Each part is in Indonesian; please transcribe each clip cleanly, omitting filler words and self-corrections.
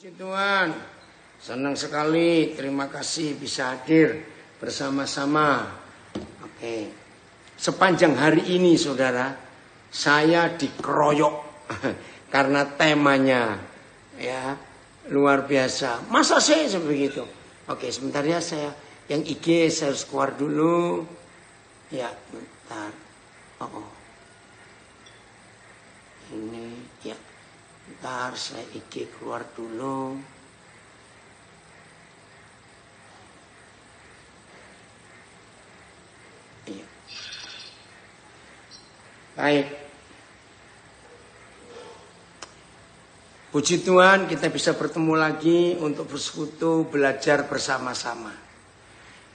Puji Tuhan, senang sekali, terima kasih bisa hadir bersama-sama. Oke, sepanjang hari ini saudara, saya dikeroyok karena temanya ya luar biasa. Masa saya begitu? Oke, sebentar ya, saya yang IG saya harus keluar dulu. Ya, bentar. Oh. Ini ya. Bentar, saya IG keluar dulu. Iya. Baik. Puji Tuhan kita bisa bertemu lagi untuk bersekutu, belajar bersama-sama.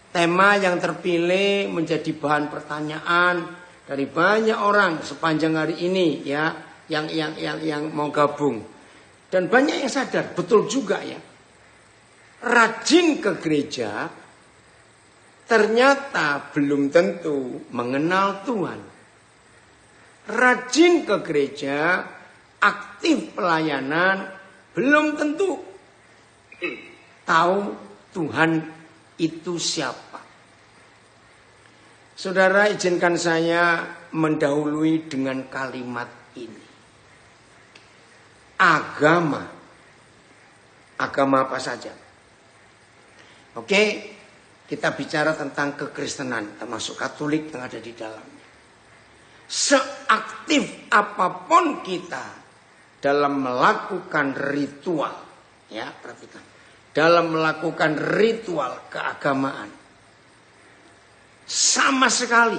Tema yang terpilih menjadi bahan pertanyaan dari banyak orang sepanjang hari ini ya. Yang mau gabung. Dan banyak yang sadar, betul juga ya. Rajin ke gereja ternyata belum tentu mengenal Tuhan. Rajin ke gereja, aktif pelayanan, belum tentu tahu Tuhan itu siapa. Saudara, izinkan saya mendahului dengan kalimat ini. Agama apa saja. Oke, kita bicara tentang kekristenan, termasuk Katolik yang ada di dalamnya. Seaktif apapun kita dalam melakukan ritual, ya perhatikan, dalam melakukan ritual keagamaan, sama sekali.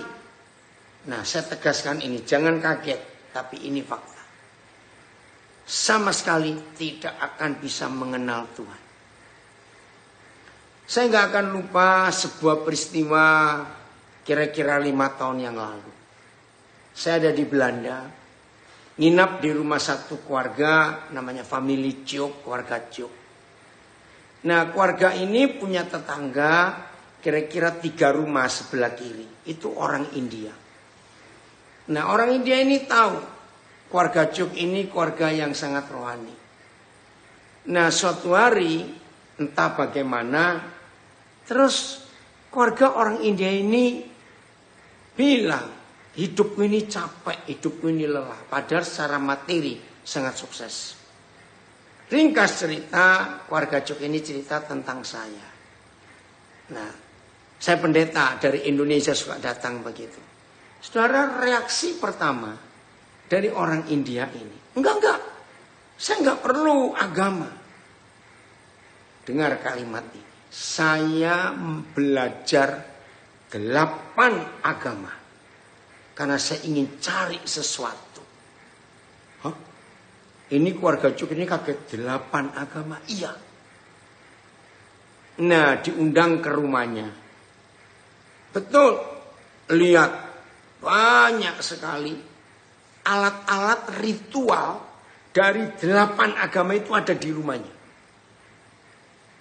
Nah, saya tegaskan ini, jangan kaget, tapi ini fakta. Sama sekali tidak akan bisa mengenal Tuhan. Saya nggak akan lupa sebuah peristiwa kira-kira 5 tahun yang lalu. Saya ada di Belanda, nginap di rumah satu keluarga namanya family Ciok, keluarga Ciok. Nah, keluarga ini punya tetangga kira-kira 3 rumah sebelah kiri. Itu orang India. Nah, orang India ini tahu keluarga Ciok ini keluarga yang sangat rohani. Nah, suatu hari entah bagaimana, terus keluarga orang India ini bilang, hidupku ini capek, hidupku ini lelah. Padahal secara materi sangat sukses. Ringkas cerita, keluarga Ciok ini cerita tentang saya. Nah, saya pendeta dari Indonesia suka datang begitu. Saudara, reaksi pertama dari orang India ini, enggak, saya enggak perlu agama. Dengar kalimat ini, saya belajar 8 agama karena saya ingin cari sesuatu. Hah? Ini keluarga Ciok ini kaget, 8 agama? Iya. Nah, diundang ke rumahnya. Betul, lihat banyak sekali alat-alat ritual dari 8 agama itu ada di rumahnya.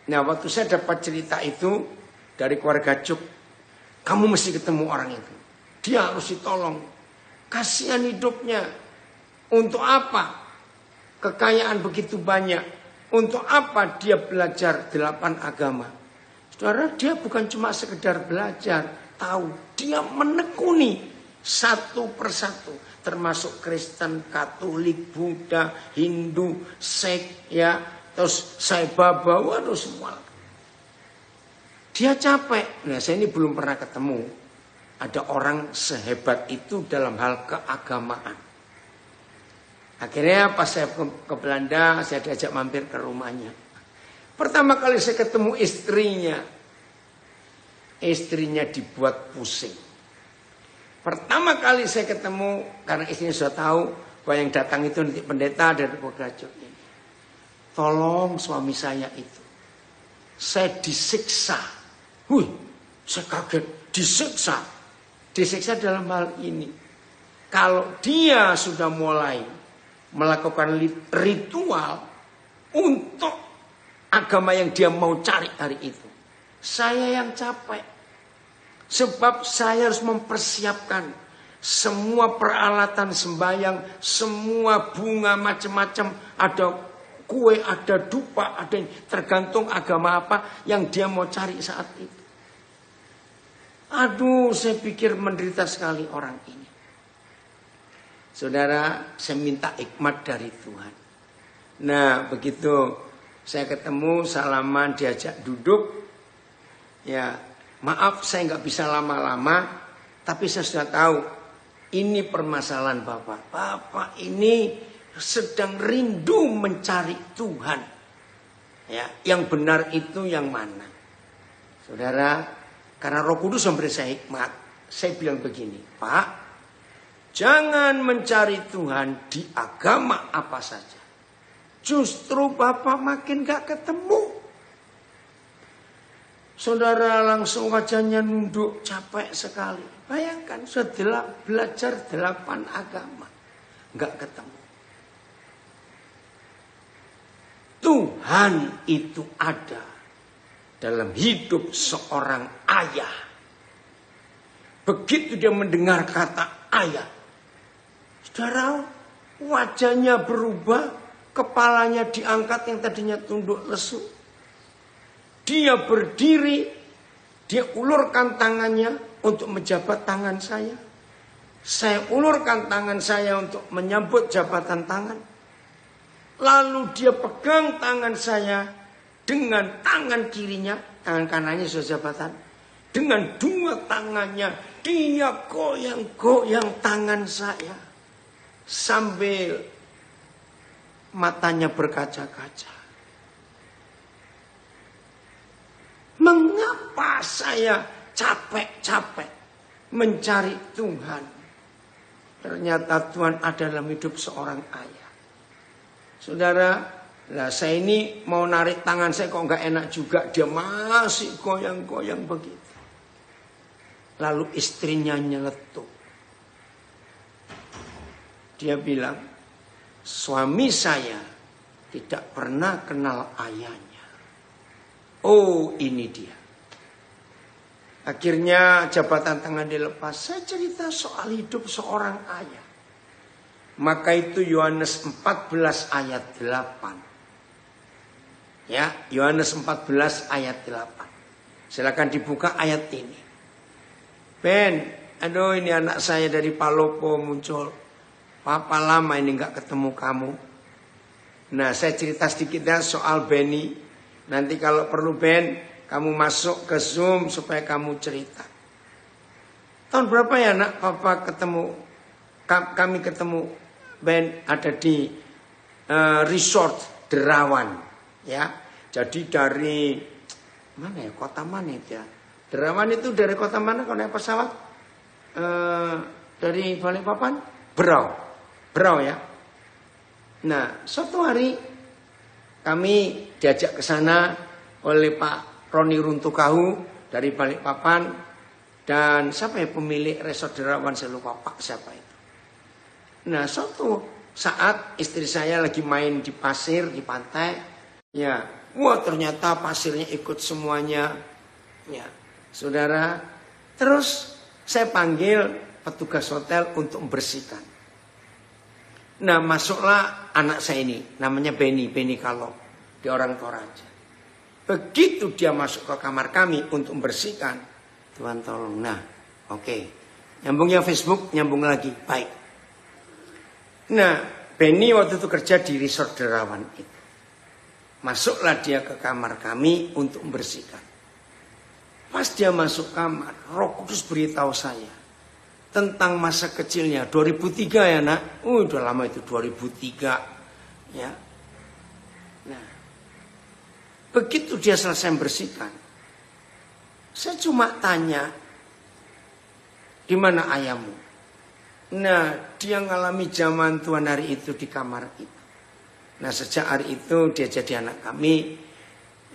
Nah, waktu saya dapat cerita itu dari keluarga Ciok, kamu mesti ketemu orang itu. Dia harus ditolong. Kasihan hidupnya. Untuk apa? Kekayaan begitu banyak. Untuk apa dia belajar 8 agama? Saudara, dia bukan cuma sekedar belajar, tahu. Dia menekuni satu persatu. Termasuk Kristen, Katolik, Buddha, Hindu, Sikh, ya, terus Sai Baba, waduh semua. Dia capek. Nah, saya ini belum pernah ketemu ada orang sehebat itu dalam hal keagamaan. Akhirnya pas saya ke Belanda, saya diajak mampir ke rumahnya. Pertama kali saya ketemu istrinya dibuat pusing. Pertama kali saya ketemu, karena istrinya sudah tahu bahwa yang datang itu nanti pendeta dari keluarga Ciok ini. Tolong suami saya itu. Saya disiksa. Saya kaget. Disiksa. Disiksa dalam hal ini. Kalau dia sudah mulai melakukan ritual untuk agama yang dia mau cari hari itu, saya yang capek. Sebab saya harus mempersiapkan semua peralatan sembahyang, semua bunga macam-macam, ada kue, ada dupa, ada tergantung agama apa yang dia mau cari saat itu. Aduh, saya pikir menderita sekali orang ini. Saudara, saya minta hikmat dari Tuhan. Nah, begitu saya ketemu, salaman, diajak duduk. Ya, maaf saya nggak bisa lama-lama, tapi saya sudah tahu ini permasalahan Bapak. Bapak ini sedang rindu mencari Tuhan. Ya, yang benar itu yang mana? Saudara, karena Roh Kudus memberi saya hikmat, saya bilang begini, Pak, jangan mencari Tuhan di agama apa saja. Justru Bapak makin gak ketemu. Saudara langsung wajahnya nunduk, capek sekali. Bayangkan, sudah belajar 8 agama, gak ketemu. Tuhan itu ada dalam hidup seorang ayah. Begitu dia mendengar kata ayah, saudara, wajahnya berubah, kepalanya diangkat yang tadinya tunduk lesu. Dia berdiri, dia ulurkan tangannya untuk menjabat tangan saya. Saya ulurkan tangan saya untuk menyambut jabatan tangan. Lalu dia pegang tangan saya dengan tangan kirinya, tangan kanannya sudah jabatan. Dengan 2 tangannya dia goyang-goyang tangan saya. Sambil matanya berkaca-kaca. Mengapa saya capek-capek mencari Tuhan? Ternyata Tuhan ada dalam hidup seorang ayah. Saudara, lah saya ini mau narik tangan saya kok nggak enak juga. Dia masih goyang-goyang begitu. Lalu istrinya nyeletuk. Dia bilang, suami saya tidak pernah kenal ayahnya. Oh, ini dia. Akhirnya jabatan tangan dilepas. Saya cerita soal hidup seorang ayah. Maka itu Yohanes 14 ayat 8. Ya, Yohanes 14 ayat 8. Silakan dibuka ayat ini. Ben, aduh ini anak saya dari Palopo muncul. Papa lama ini nggak ketemu kamu. Nah, saya cerita sedikit ya soal Benny. Nanti kalau perlu Ben, kamu masuk ke Zoom supaya kamu cerita. Tahun berapa ya nak Papa ketemu? Kami ketemu. Ben ada di resort Derawan, ya. Jadi dari mana ya, kota mana itu ya? Derawan itu dari kota mana kalau naik pesawat? Dari Balikpapan? Berau ya. Nah, suatu hari kami diajak ke sana oleh Pak Roni Runtukahu dari Balikpapan dan siapa ya pemilik resort Derawan, saya lupa Pak siapa itu. Nah, suatu saat istri saya lagi main di pasir, di pantai. Ya, wah ternyata pasirnya ikut semuanya. Ya, saudara. Terus saya panggil petugas hotel untuk membersihkan. Nah, masuklah anak saya ini. Namanya Benny Kalop. Di orang Toraja. Begitu dia masuk ke kamar kami untuk membersihkan. Tuhan tolong. Nah, oke. Nyambungnya Facebook, nyambung lagi. Baik. Nah, Benny waktu itu kerja di resort Derawan itu. Masuklah dia ke kamar kami untuk membersihkan. Pas dia masuk kamar, Roh Kudus beritahu saya tentang masa kecilnya. 2003 ya nak? Udah lama itu 2003. Ya. Nah, begitu dia selesai membersihkan, saya cuma tanya, di mana ayahmu? Nah, dia ngalami zaman Tuhan hari itu di kamar itu. Nah, sejak hari itu dia jadi anak kami.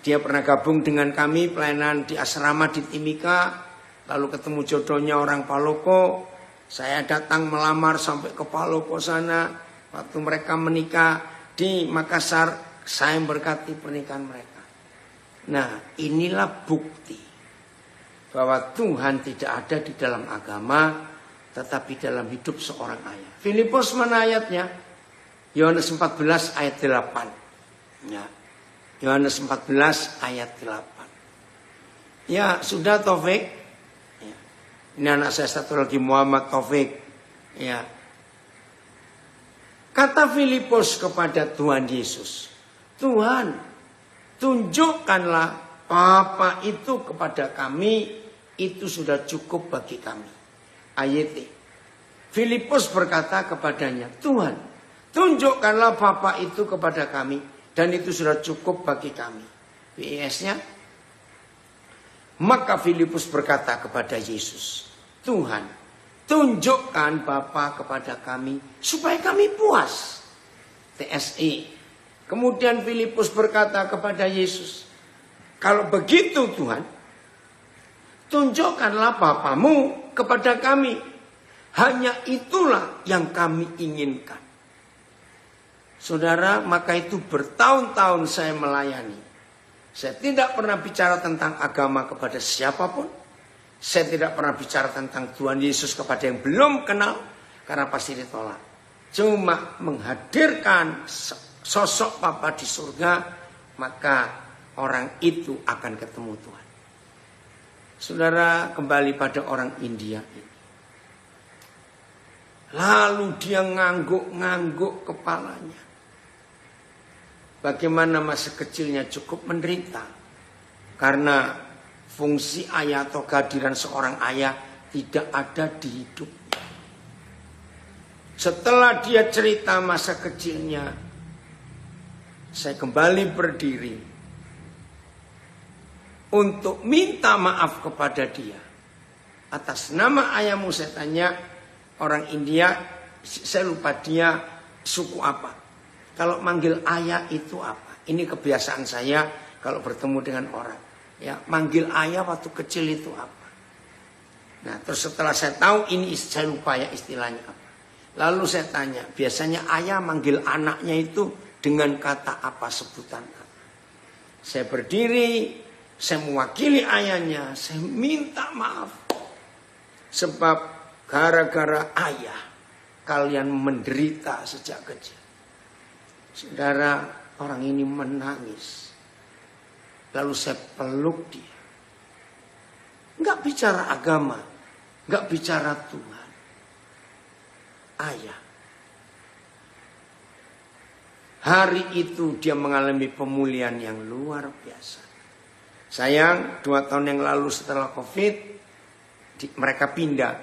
Dia pernah gabung dengan kami pelayanan di asrama di Timika. Lalu ketemu jodohnya orang Palopo. Saya datang melamar sampai ke Palopo sana. Waktu mereka menikah di Makassar, saya memberkati pernikahan mereka. Nah, inilah bukti bahwa Tuhan tidak ada di dalam agama, tetapi dalam hidup seorang ayah. Filipus mana ayatnya? Yohanes 14 ayat 8. Ya. Yohanes 14 ayat 8. Ya, sudah Taufik. Ya. Ini anak saya satu lagi, Muhammad Taufik. Ya. Kata Filipus kepada Tuhan Yesus, Tuhan, tunjukkanlah Bapa itu kepada kami, itu sudah cukup bagi kami. Ayat Filipus berkata kepadanya, Tuhan, tunjukkanlah Bapa itu kepada kami, dan itu sudah cukup bagi kami. PIS-nya, maka Filipus berkata kepada Yesus, Tuhan, tunjukkan Bapa kepada kami, supaya kami puas. TSI. Kemudian Filipus berkata kepada Yesus, kalau begitu Tuhan, tunjukkanlah Bapamu kepada kami. Hanya itulah yang kami inginkan. Saudara, maka itu bertahun-tahun saya melayani. Saya tidak pernah bicara tentang agama kepada siapapun. Saya tidak pernah bicara tentang Tuhan Yesus kepada yang belum kenal. Karena pasti ditolak. Cuma menghadirkan sosok Bapa di surga, maka orang itu akan ketemu Tuhan. Saudara, kembali pada orang India ini. Lalu dia ngangguk-ngangguk kepalanya. Bagaimana masa kecilnya cukup menderita. Karena fungsi ayah atau kehadiran seorang ayah tidak ada di hidupnya. Setelah dia cerita masa kecilnya, saya kembali berdiri untuk minta maaf kepada dia. Atas nama ayahmu saya tanya, orang India, saya lupa dia suku apa. Kalau manggil ayah itu apa? Ini kebiasaan saya kalau bertemu dengan orang. Ya, manggil ayah waktu kecil itu apa? Nah, terus setelah saya tahu ini, saya lupa ya istilahnya apa. Lalu saya tanya, biasanya ayah manggil anaknya itu dengan kata apa, sebutan apa? Saya berdiri, saya mewakili ayahnya, saya minta maaf. Sebab gara-gara ayah, kalian menderita sejak kecil. Saudara, orang ini menangis. Lalu saya peluk dia. Enggak bicara agama, enggak bicara Tuhan. Ayah. Hari itu dia mengalami pemulihan yang luar biasa. Sayang, 2 tahun yang lalu setelah COVID, mereka pindah.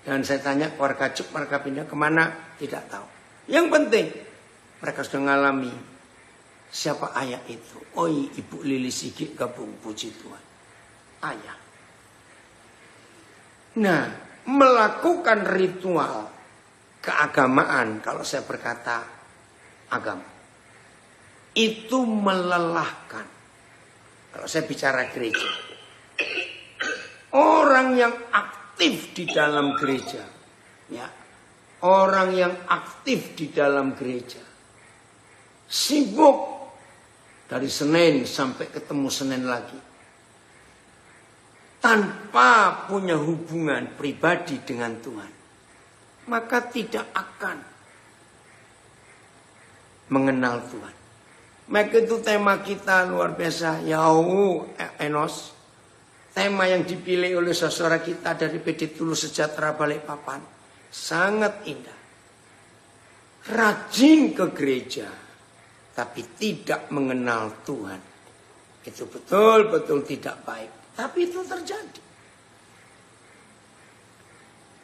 Dan saya tanya keluarga Cuk, mereka pindah kemana? Tidak tahu. Yang penting, mereka sudah mengalami siapa ayah itu. Oi, Ibu Lili Sigit gabung, puji Tuhan. Ayah. Nah, melakukan ritual keagamaan, kalau saya berkata agama, itu melelahkan. Kalau saya bicara gereja, orang yang aktif di dalam gereja, ya, orang yang aktif di dalam gereja, sibuk dari Senin sampai ketemu Senin lagi, tanpa punya hubungan pribadi dengan Tuhan, maka tidak akan mengenal Tuhan. Maka itu tema kita luar biasa, Yahoo Enos. Tema yang dipilih oleh saudara kita dari PD Tulus Sejahtera Balikpapan. Sangat indah. Rajin ke gereja, tapi tidak mengenal Tuhan. Itu betul-betul tidak baik. Tapi itu terjadi.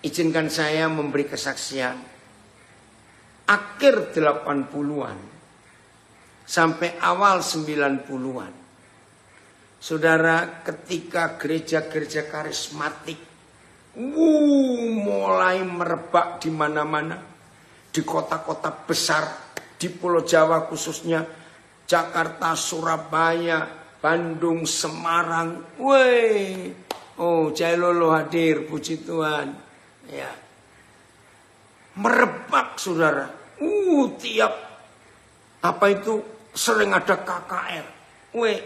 Izinkan saya memberi kesaksian. Akhir 80-an. Sampai awal 90-an. Saudara, ketika gereja-gereja karismatik mulai merebak di mana-mana, di kota-kota besar, di Pulau Jawa khususnya, Jakarta, Surabaya, Bandung, Semarang. Oh, Jailolo hadir, puji Tuhan. Ya. Merebak, saudara. Tiap apa itu sering ada KKR.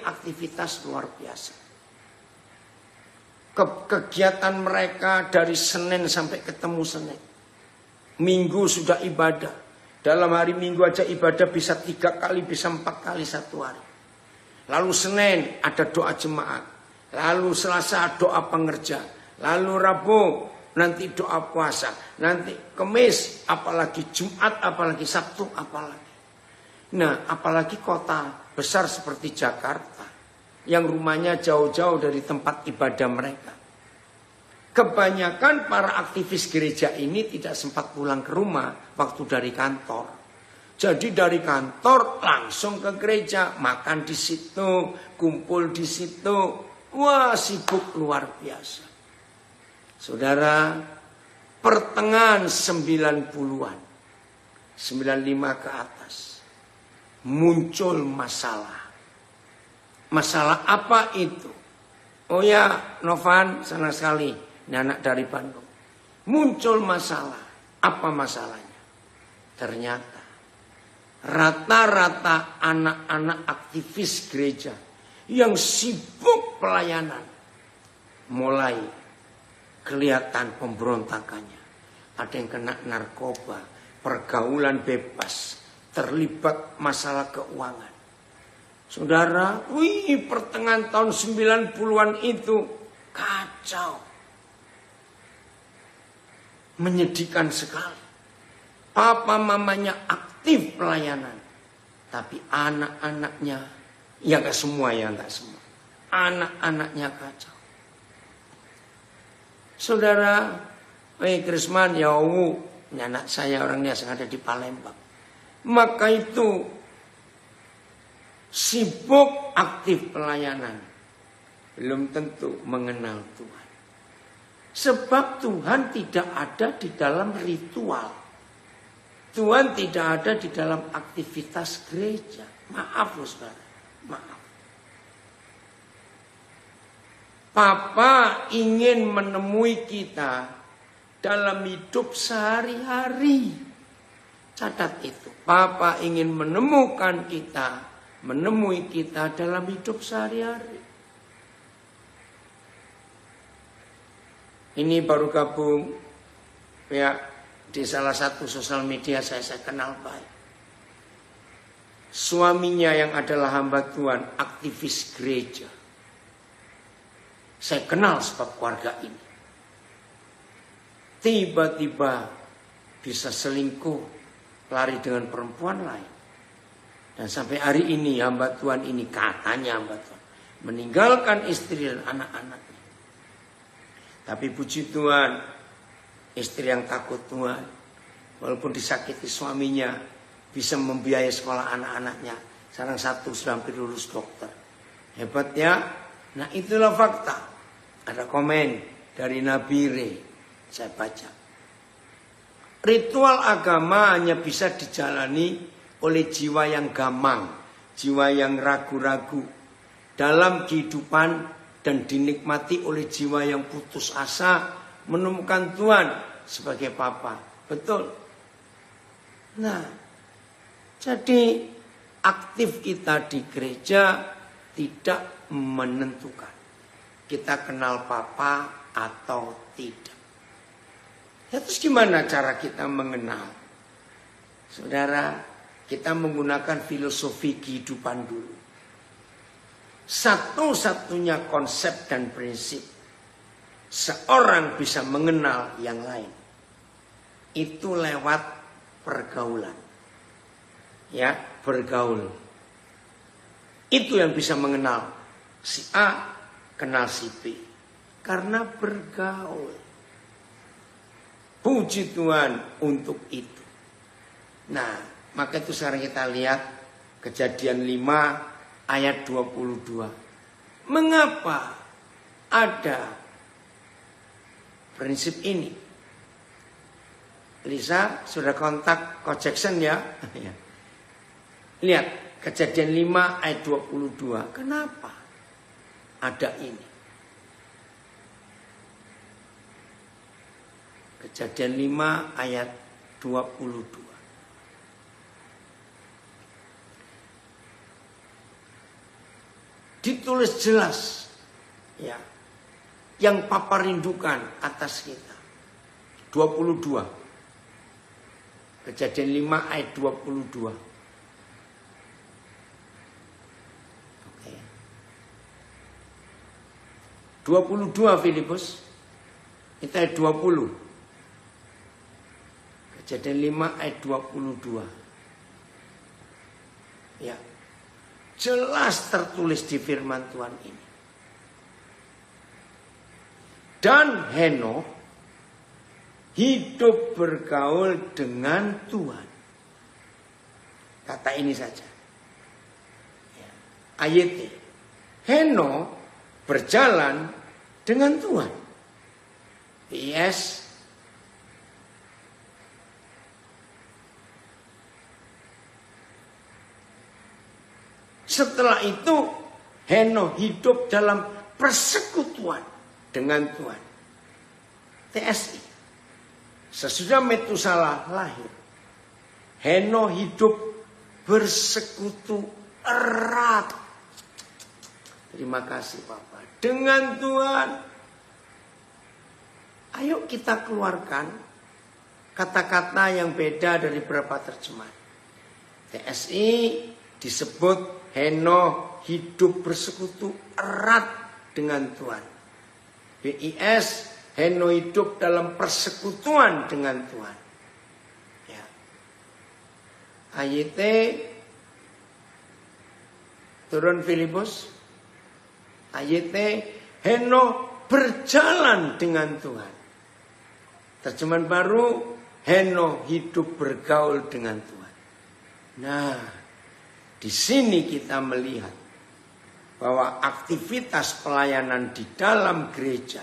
Aktivitas luar biasa. Kegiatan mereka dari Senin sampai ketemu Senin. Minggu sudah ibadah. Dalam hari Minggu aja ibadah bisa 3 kali, bisa 4 kali satu hari. Lalu Senin ada doa jemaat. Lalu Selasa doa pengerja. Lalu Rabu nanti doa puasa. Nanti Kamis, apalagi Jumat, apalagi Sabtu, apalagi. Nah, apalagi kota besar seperti Jakarta. Yang rumahnya jauh-jauh dari tempat ibadah mereka. Kebanyakan para aktivis gereja ini tidak sempat pulang ke rumah waktu dari kantor. Jadi dari kantor langsung ke gereja, makan di situ, kumpul di situ. Wah, sibuk luar biasa. Saudara, pertengahan 90-an, 95 ke atas, muncul masalah. Masalah apa itu? Oh ya, Novan, senang sekali. Ini anak dari Bandung. Muncul masalah. Apa masalahnya? Ternyata rata-rata anak-anak aktivis gereja yang sibuk pelayanan mulai kelihatan pemberontakannya. Ada yang kena narkoba, pergaulan bebas, terlibat masalah keuangan. Saudara, pertengahan tahun 90-an itu kacau. Menyedihkan sekali. Papa mamanya aktif pelayanan. Tapi anak-anaknya, ya gak semua ya, gak semua. Anak-anaknya kacau. Saudara, Krisman, ya ini anak saya orangnya yang ada di Palembang. Maka itu sibuk aktif pelayanan. Belum tentu mengenal Tuhan. Sebab Tuhan tidak ada di dalam ritual. Tuhan tidak ada di dalam aktivitas gereja. Maaf loh saudara. Maaf. Papa ingin menemui kita dalam hidup sehari-hari. Catat itu. Papa ingin menemukan kita. Menemui kita dalam hidup sehari-hari. Ini baru gabung ya di salah satu sosial media saya kenal baik. Suaminya yang adalah hamba Tuhan, aktivis gereja. Saya kenal sebab keluarga ini. Tiba-tiba bisa selingkuh, lari dengan perempuan lain. Dan sampai hari ini hamba Tuhan ini, katanya hamba Tuhan, meninggalkan istri dan anak-anaknya. Tapi puji Tuhan, istri yang takut Tuhan, walaupun disakiti suaminya, bisa membiayai sekolah anak-anaknya. Sekarang satu sudah hampir lulus dokter. Hebat ya. Nah itulah fakta. Ada komen dari Nabire, saya baca. Ritual agama hanya bisa dijalani oleh jiwa yang gamang, jiwa yang ragu-ragu dalam kehidupan, dan dinikmati oleh jiwa yang putus asa menemukan Tuhan sebagai Papa. Betul. Nah, jadi aktif kita di gereja tidak menentukan kita kenal Papa atau tidak. Ya, terus gimana cara kita mengenal? Saudara, kita menggunakan filosofi kehidupan dulu. Satu-satunya konsep dan prinsip seorang bisa mengenal yang lain itu lewat pergaulan. Ya, bergaul. Itu yang bisa mengenal si A kenal si B karena bergaul. Puji Tuhan untuk itu. Nah, maka itu sekarang kita lihat Kejadian 5 ayat 22. Mengapa ada prinsip ini? Lisa sudah kontak Coach Jackson ya? Lihat Kejadian 5 ayat 22. Kenapa ada ini? Kejadian 5 ayat 22. Ditulis jelas ya, yang Papa rindukan atas kita. 22. Kejadian 5 ayat 22. Oke. 22 Filipus. Itu ayat 20. Kejadian 5 ayat 22. Ya. Jelas tertulis di firman Tuhan ini. Dan Henokh hidup bergaul dengan Tuhan. Kata ini saja. Ya. Ayat Henokh berjalan dengan Tuhan. Yes. Setelah itu Henokh hidup dalam persekutuan dengan Tuhan. TSI. Sesudah Metusalah lahir, Henokh hidup bersekutu erat. Terima kasih Bapak. Dengan Tuhan. Ayo kita keluarkan kata-kata yang beda dari beberapa terjemahan. TSI disebut Henokh hidup bersekutu erat dengan Tuhan. BIS, Henokh hidup dalam persekutuan dengan Tuhan. Ya. AYT turun Filipus. AYT Henokh berjalan dengan Tuhan. Terjemahan baru, Henokh hidup bergaul dengan Tuhan. Nah, di sini kita melihat bahwa aktivitas pelayanan di dalam gereja,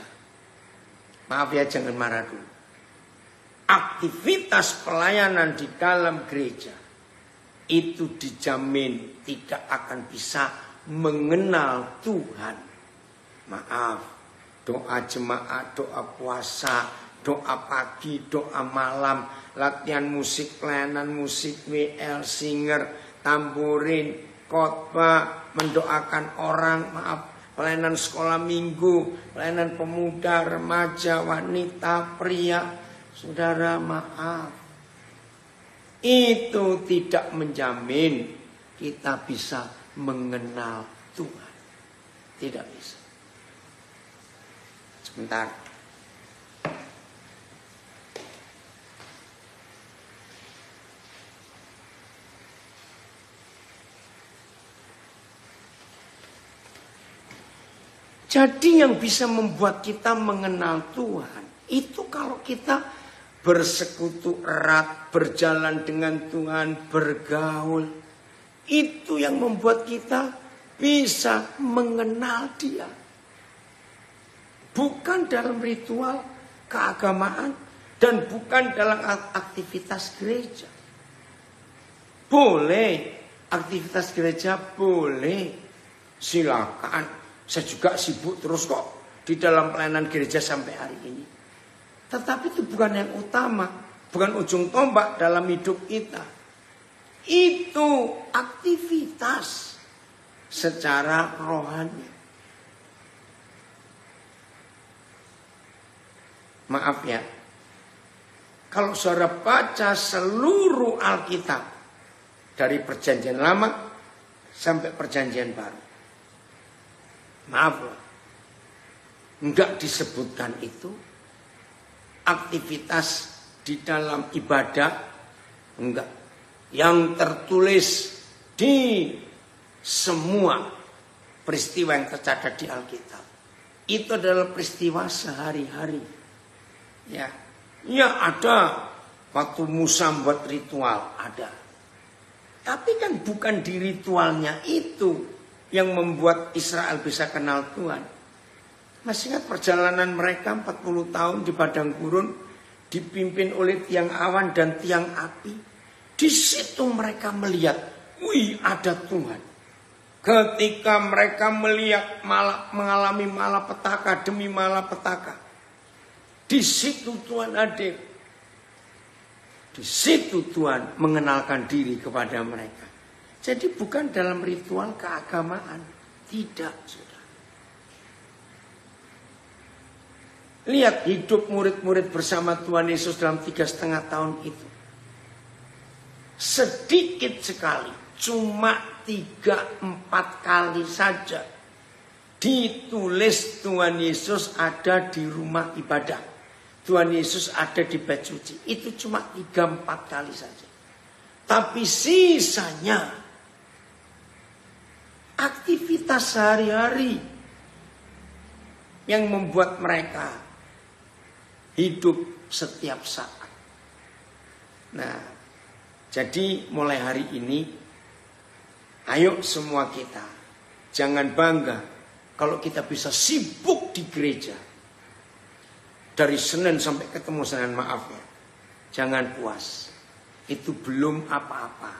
maaf ya jangan marah dulu. Aktivitas pelayanan di dalam gereja itu dijamin tidak akan bisa mengenal Tuhan. Maaf, doa jemaat, doa puasa, doa pagi, doa malam, latihan musik, pelayanan musik, WL, singer, tamburin, khotbah, mendoakan orang, maaf, pelayanan sekolah minggu, pelayanan pemuda, remaja, wanita, pria, saudara maaf. Itu tidak menjamin kita bisa mengenal Tuhan. Tidak bisa. Sebentar. Jadi yang bisa membuat kita mengenal Tuhan itu kalau kita bersekutu erat, berjalan dengan Tuhan, bergaul. Itu yang membuat kita bisa mengenal Dia. Bukan dalam ritual keagamaan dan bukan dalam aktivitas gereja. Boleh, aktivitas gereja boleh, silakan. Saya juga sibuk terus kok di dalam pelayanan gereja sampai hari ini. Tetapi itu bukan yang utama, bukan ujung tombak dalam hidup kita. Itu aktivitas secara rohani. Maaf ya, kalau saudara baca seluruh Alkitab dari Perjanjian Lama sampai Perjanjian Baru, maaf loh, enggak disebutkan itu aktivitas di dalam ibadah, enggak. Yang tertulis di semua peristiwa yang tercatat di Alkitab itu adalah peristiwa sehari-hari. Ya, ya ada waktu Musa buat ritual, ada. Tapi kan bukan di ritualnya itu yang membuat Israel bisa kenal Tuhan. Masih ingat perjalanan mereka 40 tahun di padang gurun dipimpin oleh tiang awan dan tiang api. Di situ mereka melihat, wih ada Tuhan. Ketika mereka melihat mengalami malapetaka demi malapetaka, di situ Tuhan hadir. Di situ Tuhan mengenalkan diri kepada mereka. Jadi bukan dalam ritual keagamaan. Tidak, saudara. Lihat hidup murid-murid bersama Tuhan Yesus dalam 3,5 tahun itu. sedikit sekali, cuma 3-4 kali saja ditulis Tuhan Yesus ada di rumah ibadah, Tuhan Yesus ada di bait suci. Itu cuma 3-4 kali saja. Tapi sisanya aktivitas sehari-hari yang membuat mereka hidup setiap saat. Nah, jadi mulai hari ini, ayo semua kita jangan bangga kalau kita bisa sibuk di gereja dari Senin sampai ketemu Senin, maaf ya. Jangan puas. Itu belum apa-apa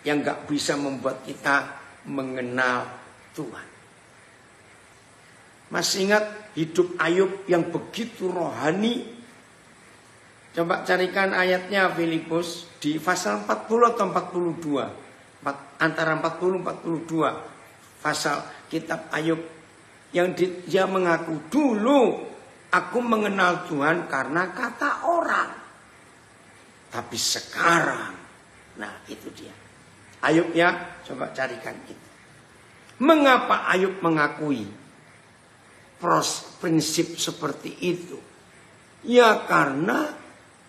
yang gak bisa membuat kita mengenal Tuhan. Masih ingat hidup Ayub yang begitu rohani? Coba carikan ayatnya Filipus di pasal 40 atau 42. Antara 40-42 pasal kitab Ayub. Yang dia mengaku, dulu aku mengenal Tuhan karena kata orang. Tapi sekarang, nah itu dia. Ayub ya, coba carikan itu. Mengapa Ayub mengakui prinsip seperti itu? Ya karena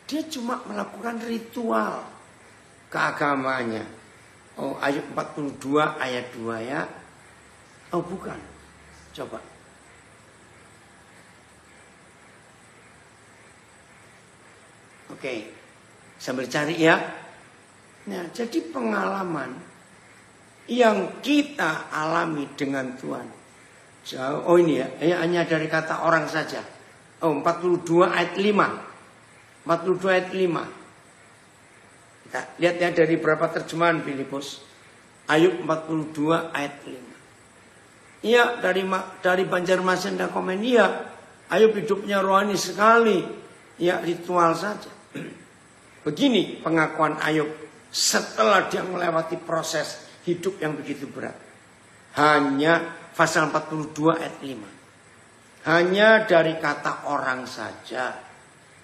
dia cuma melakukan ritual keagamanya. Oh, Ayub 42 ayat 2 ya. Oh bukan. Coba. Oke. Sambil cari ya. Nah, jadi pengalaman yang kita alami dengan Tuhan. Oh ini ya, hanya dari kata orang saja. Oh 42 ayat 5. 42 ayat 5. Kita lihat ya dari berapa terjemahan Filipus. Ayub 42 ayat 5. Iya dari Banjarmasin dan komen. Iya, Ayub hidupnya rohani sekali. Ya ritual saja. Begini pengakuan Ayub setelah dia melewati proses hidup yang begitu berat. Hanya pasal 42 ayat 5. Hanya dari kata orang saja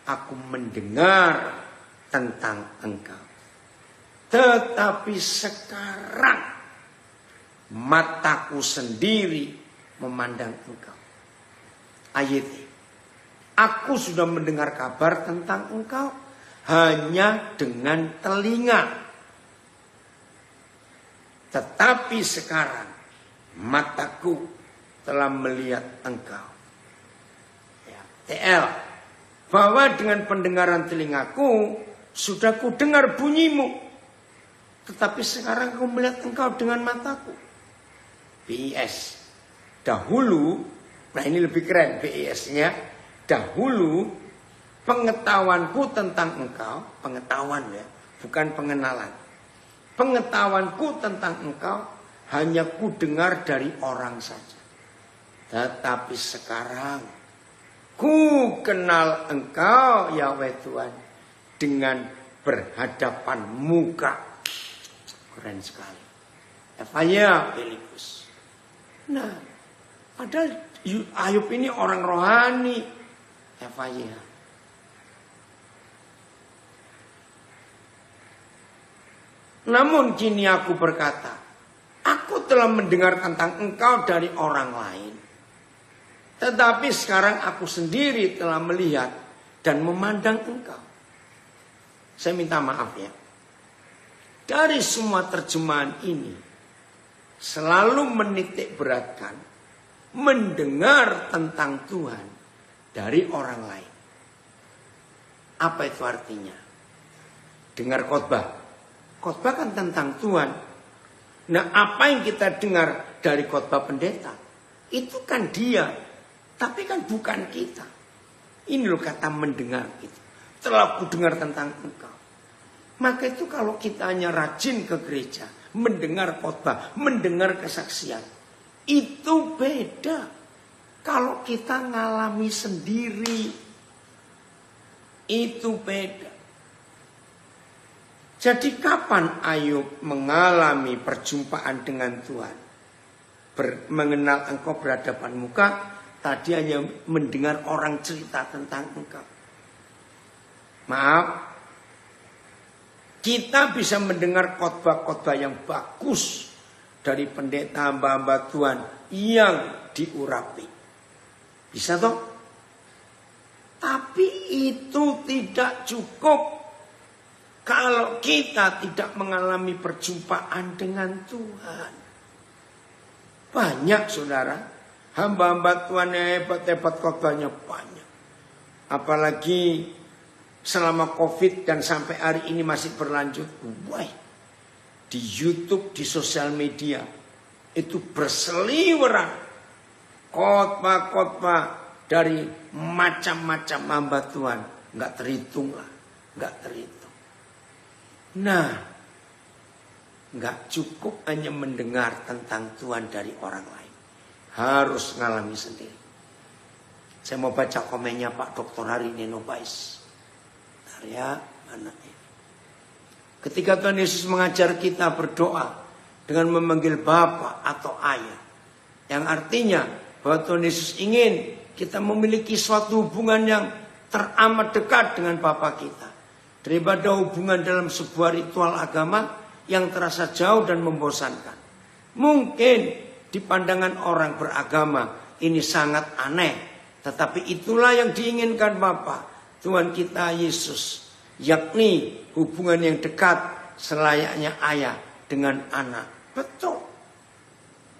aku mendengar tentang engkau. Tetapi sekarang mataku sendiri memandang engkau. Ayat ini. Aku sudah mendengar kabar tentang engkau hanya dengan telinga. Tetapi sekarang mataku telah melihat engkau. Ya, TL. Bahwa dengan pendengaran telingaku sudah ku dengar bunyimu. Tetapi sekarang aku melihat engkau dengan mataku. BIS. Dahulu, nah ini lebih keren BIS-nya. Dahulu pengetahuanku tentang engkau, pengetahuan ya, bukan pengenalan. Pengetahuanku tentang engkau hanya ku dengar dari orang saja. Tetapi sekarang ku kenal engkau Yahweh Tuhan dengan berhadapan muka. Keren sekali. Evaya Filipus. Nah, padahal Ayub ini orang rohani. Evaya. Namun kini aku berkata, aku telah mendengar tentang engkau dari orang lain. Tetapi sekarang aku sendiri telah melihat dan memandang engkau. Saya minta maaf ya. Dari semua terjemahan ini selalu menitik beratkan mendengar tentang Tuhan dari orang lain. Apa itu artinya? Dengar khotbah. Khotbah kan tentang Tuhan. Nah, apa yang kita dengar dari khotbah pendeta? Itu kan dia. Tapi kan bukan kita. Ini loh kata mendengar itu. Telah ku dengar tentang engkau. Maka itu kalau kita hanya rajin ke gereja, mendengar khotbah, mendengar kesaksian, itu beda. Kalau kita ngalami sendiri, itu beda. Jadi kapan Ayub mengalami perjumpaan dengan Tuhan? Mengenal engkau berhadapan muka, tadi hanya mendengar orang cerita tentang engkau. Maaf, Kita bisa mendengar khotbah-khotbah yang bagus dari pendeta hamba-hamba Tuhan yang diurapi. Bisa toh? Tapi itu tidak cukup kalau kita tidak mengalami perjumpaan dengan Tuhan. Banyak saudara, hamba-hamba Tuhan yang hebat-hebat khotbahnya banyak. Apalagi selama COVID dan sampai hari ini masih berlanjut. Wah, di YouTube, di sosial media itu berseliweran khotbah-khotbah dari macam-macam hamba Tuhan. Nggak terhitung lah, nggak terhitung. Nah, nggak cukup hanya mendengar tentang Tuhan dari orang lain. Harus ngalami sendiri. Saya mau baca komennya Pak Dr. Hari Nenobais. Bentar ya, mana ini? Ketika Tuhan Yesus mengajar kita berdoa dengan memanggil Bapa atau Ayah. Yang artinya bahwa Tuhan Yesus ingin kita memiliki suatu hubungan yang teramat dekat dengan Bapa kita. Daripada hubungan dalam sebuah ritual agama yang terasa jauh dan membosankan. Mungkin di pandangan orang beragama ini sangat aneh. Tetapi itulah yang diinginkan Bapa, Tuhan kita Yesus. Yakni hubungan yang dekat selayaknya ayah dengan anak. Betul.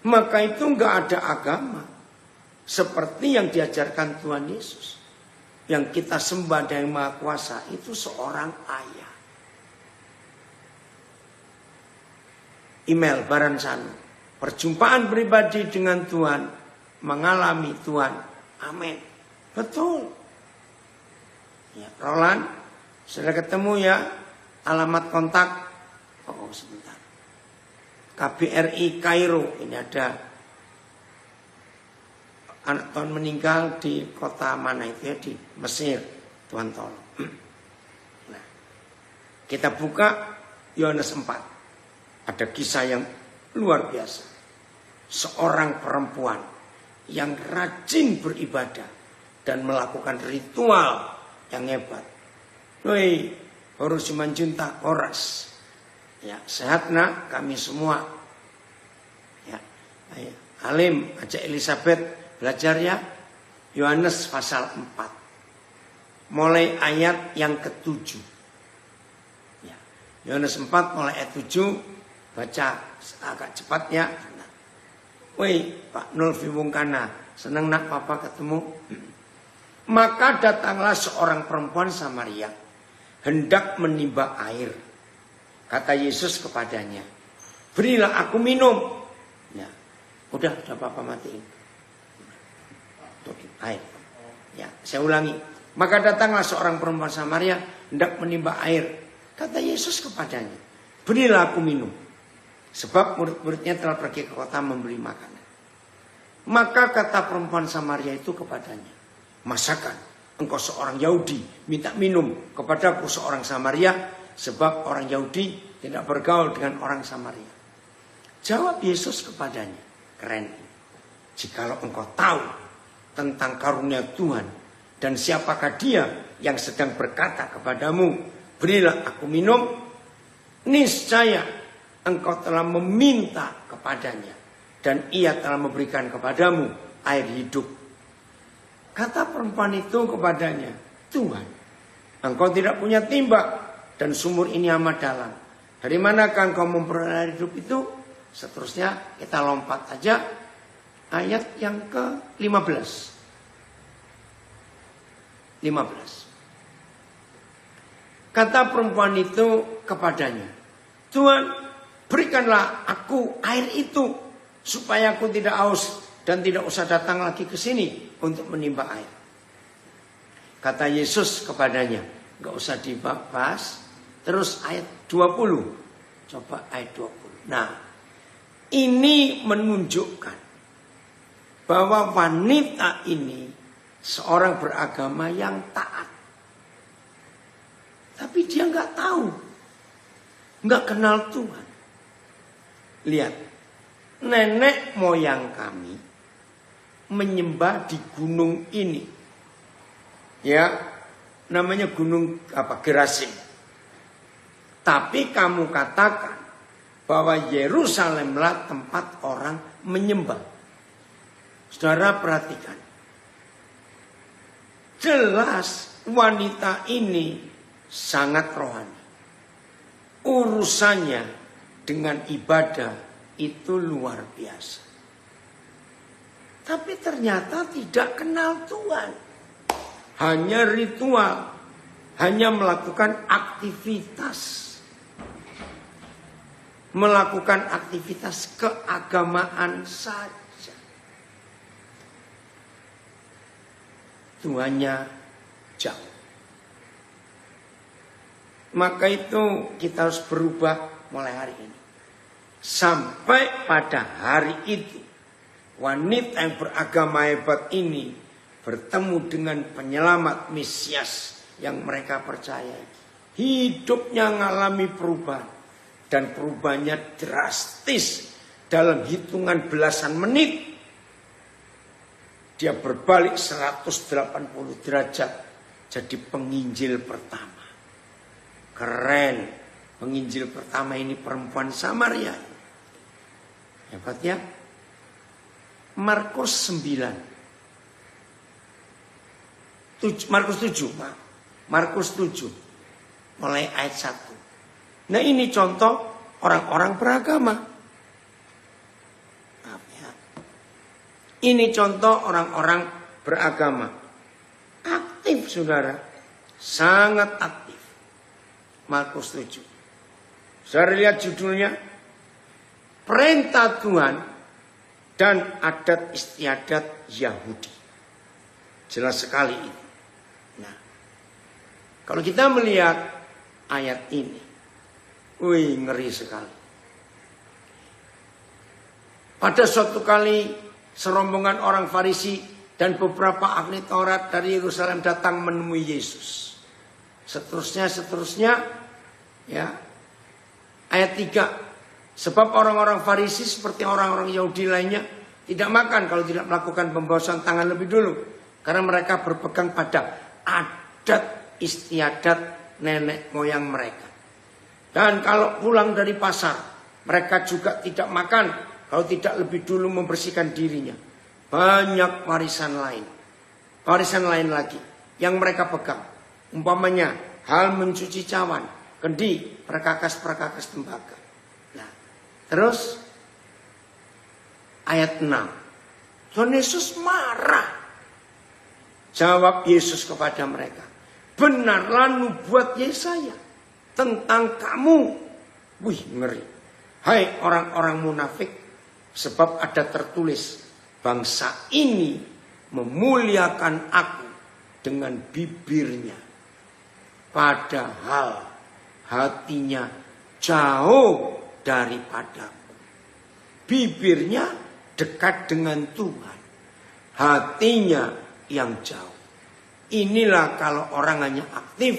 Maka itu enggak ada agama seperti yang diajarkan Tuhan Yesus. Yang kita sembah dari Maha Kuasa itu seorang ayah. Email Baransano. Perjumpaan pribadi dengan Tuhan. Mengalami Tuhan. Amin. Betul. Ya, Roland, sudah ketemu ya alamat kontak? Oh, sebentar. KBRI Kairo. Ini ada anak Tuhan meninggal di kota mana itu ya, di Mesir. Tuhan tolong. Nah, kita buka Yohanes 4. Ada kisah yang luar biasa. Seorang perempuan yang rajin beribadah dan melakukan ritual yang hebat. Woi, baru Simanjunta Koras. Ya, sehat nak kami semua. Ya, ayo. Halim, ajak Elizabeth belajar ya. Yohanes pasal 4. Mulai ayat yang ke-7. Ya, Yohanes 4 mulai ayat 7. Baca agak cepat ya. Woi, Pak Nulfi Wungkana, senang nak papa ketemu. Maka datanglah seorang perempuan Samaria, hendak menimba air. Kata Yesus kepadanya, berilah aku minum. Ya, udah papa matiin. Air. Ya, saya ulangi. Maka datanglah seorang perempuan Samaria, hendak menimba air. Kata Yesus kepadanya, berilah aku minum. Sebab murid-muridnya telah pergi ke kota membeli makanan. Maka kata perempuan Samaria itu kepadanya, masakan engkau seorang Yahudi minta minum kepadaku seorang Samaria, sebab orang Yahudi tidak bergaul dengan orang Samaria. Jawab Yesus kepadanya, keren. Jikalau engkau tahu tentang karunia Tuhan dan siapakah dia yang sedang berkata kepadamu, berilah aku minum, niscaya engkau telah meminta kepadanya dan ia telah memberikan kepadamu air hidup. Kata perempuan itu kepadanya, Tuhan, engkau tidak punya timba dan sumur ini amat dalam. Dari manakah engkau memperoleh air hidup itu? Seterusnya kita lompat aja ayat yang ke-15. 15. Kata perempuan itu kepadanya, Tuhan, berikanlah aku air itu supaya aku tidak haus dan tidak usah datang lagi ke sini untuk menimba air. Kata Yesus kepadanya, enggak usah dibahas. Terus ayat 20. Coba ayat 20. Nah, ini menunjukkan bahwa wanita ini seorang beragama yang taat. Tapi dia enggak tahu. Enggak kenal Tuhan. Lihat, nenek moyang kami menyembah di gunung ini. Ya, namanya gunung Gerasim. Tapi kamu katakan bahwa Yerusalemlah tempat orang menyembah. Saudara perhatikan. Jelas wanita ini sangat rohani. Urusannya dengan ibadah itu luar biasa. Tapi ternyata tidak kenal Tuhan. Hanya ritual. Hanya melakukan aktivitas. Melakukan aktivitas keagamaan saja. Tuhannya jauh. Maka itu kita harus berubah mulai hari ini. Sampai pada hari itu, wanita yang beragama hebat ini bertemu dengan penyelamat Mesias yang mereka percayai. Hidupnya mengalami perubahan. Dan perubahannya drastis. Dalam hitungan belasan menit. Dia berbalik 180 derajat. Jadi penginjil pertama. Keren. Penginjil pertama ini perempuan Samaria. Hebat ya. Markus 9. Markus 7. Markus 7. Mulai ayat 1. Nah ini contoh orang-orang beragama. Ini contoh orang-orang beragama. Aktif saudara. Sangat aktif. Markus 7. Saudara lihat judulnya. Perintah Tuhan dan adat istiadat Yahudi. Jelas sekali ini. Nah, kalau kita melihat ayat ini. Wih, ngeri sekali. Pada suatu kali serombongan orang Farisi dan beberapa ahli Taurat dari Yerusalem datang menemui Yesus. Seterusnya ya. Ayat 3. Sebab orang-orang Farisi seperti orang-orang Yahudi lainnya tidak makan kalau tidak melakukan pembasahan tangan lebih dulu. Karena mereka berpegang pada adat istiadat nenek moyang mereka. Dan kalau pulang dari pasar, mereka juga tidak makan kalau tidak lebih dulu membersihkan dirinya. Banyak warisan lain. Warisan lain lagi yang mereka pegang. Umpamanya hal mencuci cawan, kendi, perkakas-perkakas tembaga. Nah, terus ayat 6. Tuhan Yesus marah. Jawab Yesus kepada mereka. Benarlah nubuat Yesaya tentang kamu. Wih, ngeri. Hai orang-orang munafik. Sebab ada tertulis. Bangsa ini memuliakan aku dengan bibirnya. Padahal hatinya jauh daripadaku. Bibirnya dekat dengan Tuhan. Hatinya yang jauh. Inilah kalau orang hanya aktif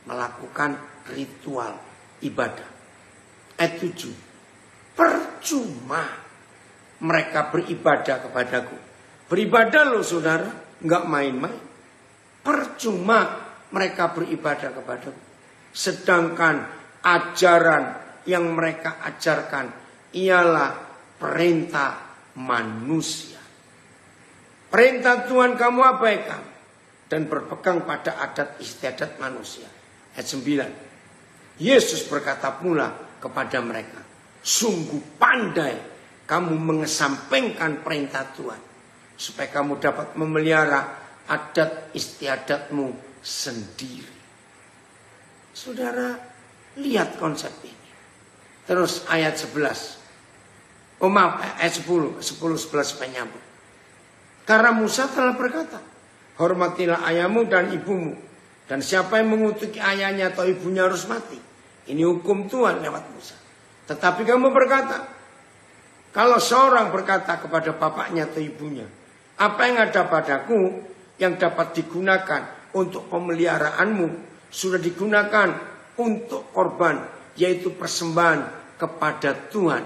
melakukan ritual ibadah. Ayat 7. Percuma mereka beribadah kepadaku. Beribadah loh saudara, enggak main-main. Percuma mereka beribadah kepadaku. Sedangkan ajaran yang mereka ajarkan ialah perintah manusia. Perintah Tuhan kamu abaikan dan berpegang pada adat istiadat manusia. Ayat 9. Yesus berkata pula kepada mereka, sungguh pandai kamu mengesampingkan perintah Tuhan supaya kamu dapat memelihara adat istiadatmu sendiri. Saudara, lihat konsep ini. Terus ayat 11. Oh maaf, ayat 10, 11 supaya nyambung. Karena Musa telah berkata, hormatilah ayahmu dan ibumu. Dan siapa yang mengutuki ayahnya atau ibunya harus mati. Ini hukum Tuhan lewat Musa. Tetapi kamu berkata, kalau seorang berkata kepada bapaknya atau ibunya, apa yang ada padaku yang dapat digunakan untuk pemeliharaanmu, sudah digunakan untuk korban, yaitu persembahan kepada Tuhan.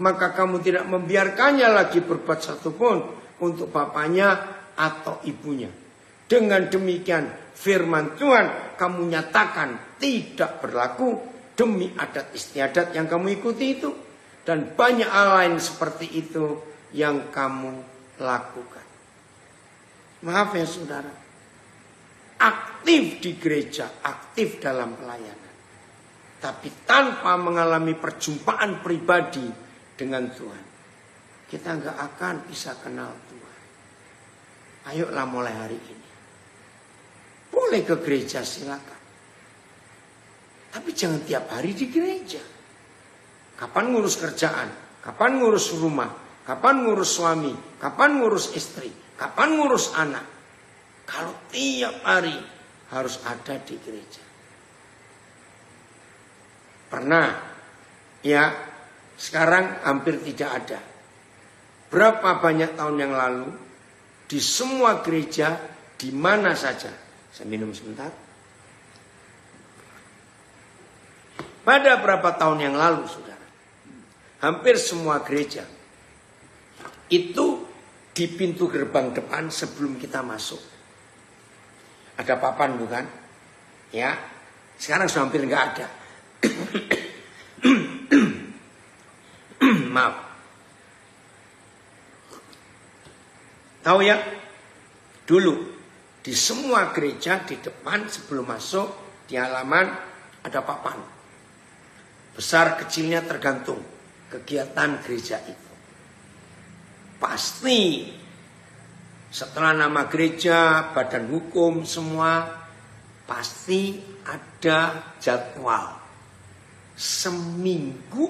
Maka kamu tidak membiarkannya lagi berbuat satupun untuk bapaknya atau ibunya. Dengan demikian firman Tuhan kamu nyatakan tidak berlaku. demi adat istiadat yang kamu ikuti itu. Dan banyak hal lain seperti itu yang kamu lakukan. Maaf ya saudara. Aktif di gereja, aktif dalam pelayanan. Tapi tanpa mengalami perjumpaan pribadi dengan Tuhan. Kita nggak akan bisa kenal Tuhan. Ayolah mulai hari ini. Boleh ke gereja silakan. Tapi jangan tiap hari di gereja. Kapan ngurus kerjaan, kapan ngurus rumah, kapan ngurus suami, kapan ngurus istri, kapan ngurus anak. Kalau tiap hari harus ada di gereja. Pernah, ya sekarang hampir tidak ada. Berapa banyak tahun yang lalu, di semua gereja, di mana saja. Saya minum sebentar. Pada berapa tahun yang lalu, saudara. Hampir semua gereja itu di pintu gerbang depan sebelum kita masuk ada papan bukan? Ya, sekarang sudah hampir nggak ada. Maaf. Tahu ya? Dulu di semua gereja di depan sebelum masuk di halaman ada papan. Besar kecilnya tergantung kegiatan gereja itu. Pasti setelah nama gereja, badan hukum semua pasti ada jadwal. Seminggu,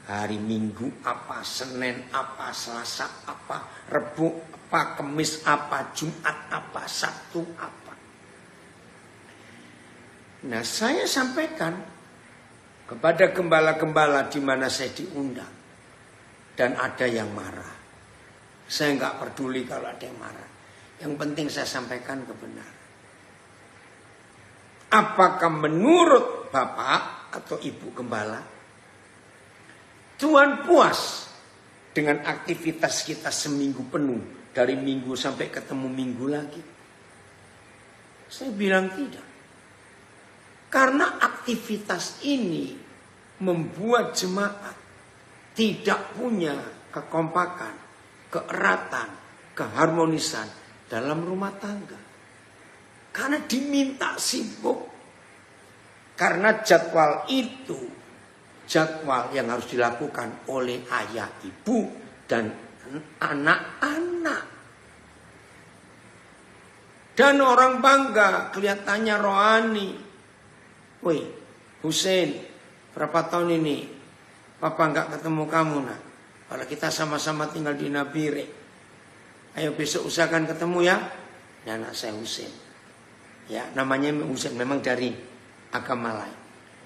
hari Minggu apa, Senin apa, Selasa apa, Rebu apa, Kamis apa, Jumat apa, Sabtu apa. Nah, saya sampaikan kepada gembala-gembala di mana saya diundang. Dan ada yang marah. Saya nggak peduli kalau ada yang marah. Yang penting saya sampaikan kebenaran. Apakah menurut Bapak atau Ibu Gembala, Tuhan puas dengan aktivitas kita seminggu penuh. Dari minggu sampai ketemu minggu lagi? Saya bilang tidak. Karena aktivitas ini membuat jemaat tidak punya kekompakan, keeratan, keharmonisan dalam rumah tangga. Karena diminta sibuk. Karena jadwal itu jadwal yang harus dilakukan oleh ayah, ibu, dan anak-anak. Dan orang bangga kelihatannya rohani. Woi, Hussein, berapa tahun ini Papa nggak ketemu kamu nak? Kalau kita sama-sama tinggal di Nabire. Ayo besok usahakan ketemu ya. Dan anak saya Hussein. Ya, namanya Hussein memang dari agama lain.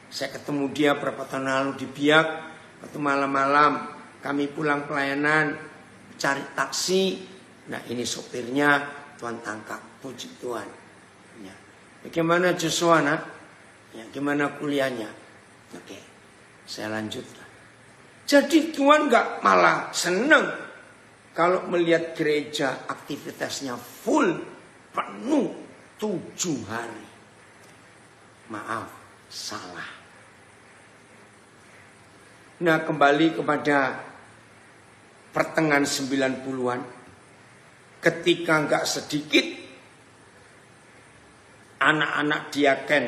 Saya ketemu dia berapa tahun lalu di Biak. Waktu malam-malam kami pulang pelayanan cari taksi. Nah, ini sopirnya Tuhan tangkap. Puji Tuhan. Ya. Bagaimana Joshua nak? Ya, gimana kuliahnya? Oke, saya lanjutkan. Jadi Tuhan gak malah senang kalau melihat gereja aktivitasnya full, penuh 7 hari. Maaf, salah. Nah, kembali kepada pertengahan 90-an. Ketika gak sedikit anak-anak diaken,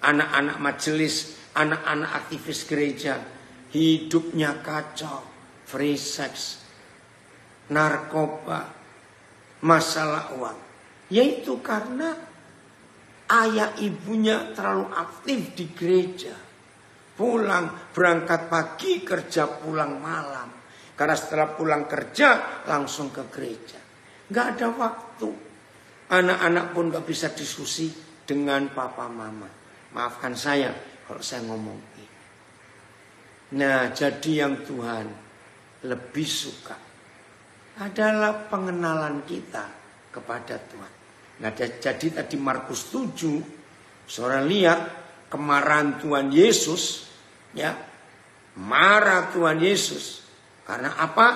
anak-anak majelis, anak-anak aktivis gereja, hidupnya kacau, free sex, narkoba, masalah uang. Yaitu karena ayah ibunya terlalu aktif di gereja. Pulang, berangkat pagi, kerja pulang malam. Karena setelah pulang kerja, langsung ke gereja. Gak ada waktu. Anak-anak pun gak bisa diskusi dengan papa mama. Maafkan saya kalau saya ngomong ini. Nah, jadi yang Tuhan lebih suka adalah pengenalan kita kepada Tuhan. Nah, jadi tadi Markus 7, saudara lihat kemarahan Tuhan Yesus, ya, marah Tuhan Yesus. Karena apa?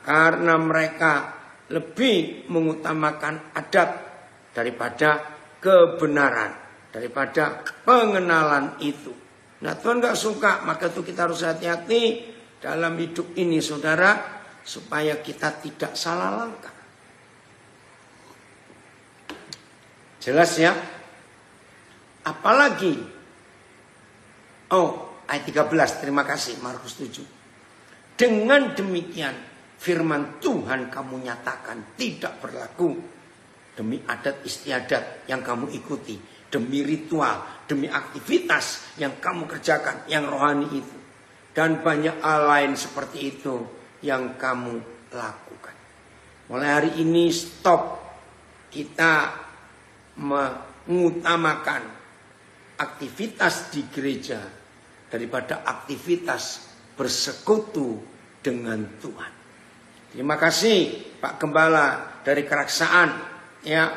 Karena mereka lebih mengutamakan adat daripada kebenaran, daripada pengenalan itu. Nah Tuhan gak suka, maka itu kita harus hati-hati dalam hidup ini saudara, supaya kita tidak salah langkah. Jelas ya? Apalagi, ayat 13, terima kasih, Markus 7. Dengan demikian, firman Tuhan kamu nyatakan tidak berlaku demi adat istiadat yang kamu ikuti, demi ritual, demi aktivitas yang kamu kerjakan, yang rohani itu. Dan banyak hal lain seperti itu yang kamu lakukan. Mulai hari ini stop kita mengutamakan aktivitas di gereja daripada aktivitas bersekutu dengan Tuhan. Terima kasih Pak Gembala dari Keraksaan ya